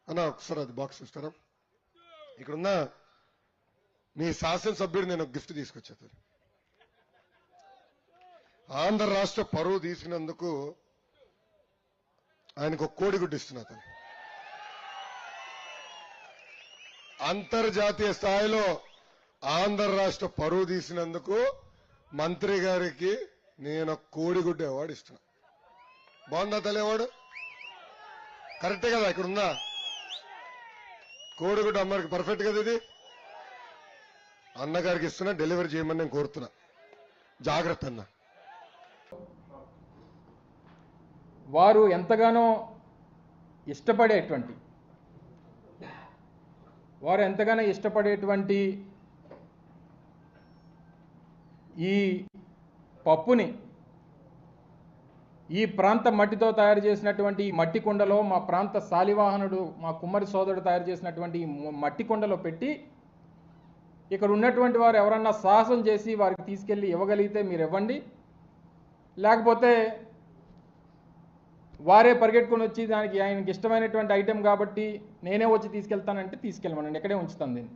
అన్న ఒకసారి అది బాక్స్ ఇస్తారా? ఇక్కడున్న మీ శాసనసభ్యుడు నేను గిఫ్ట్ తీసుకొచ్చాను. ఆంధ్ర రాష్ట్ర పరువు తీసుకున్నందుకు ఆయనకు ఒక కోడిగుడ్డు ఇస్తున్నా. అంతర్జాతీయ స్థాయిలో ఆంధ్ర రాష్ట్ర పరువు తీసినందుకు మంత్రి గారికి నేను కోడిగుడ్డు అవార్డు ఇస్తున్నా. బాగుందా తల్లి అవార్డు? కరెక్టే కదా? ఇక్కడ ఉందా కోడిగుడ్డు అమ్మగారికి? పర్ఫెక్ట్ కదా ఇది? అన్నగారికి ఇస్తున్నా, డెలివరీ చేయమని నేను కోరుతున్నా. జాగ్రత్త అన్న. వారు ఎంతగానో ఇష్టపడేటువంటి ఈ పప్పుని ఈ ప్రాంత మట్టితో తయారు చేసినటువంటి ఈ మట్టి కుండలో, మా ప్రాంత శాలివాహనుడు మా కుమ్మరి సోదరుడు తయారు చేసినటువంటి ఈ మట్టి కుండలో పెట్టి ఇక్కడ ఉన్నటువంటి వారు ఎవరన్నా సాహసం చేసి వారికి తీసుకెళ్ళి ఇవ్వగలిగితే మీరు ఇవ్వండి, లేకపోతే వారే పరిగెట్టుకుని వచ్చి దానికి ఆయనకి ఇష్టమైనటువంటి ఐటెం కాబట్టి నేనే వచ్చి తీసుకెళ్తానంటే తీసుకెళ్ళమనండి, ఇక్కడే ఉంచుతాను దీన్ని.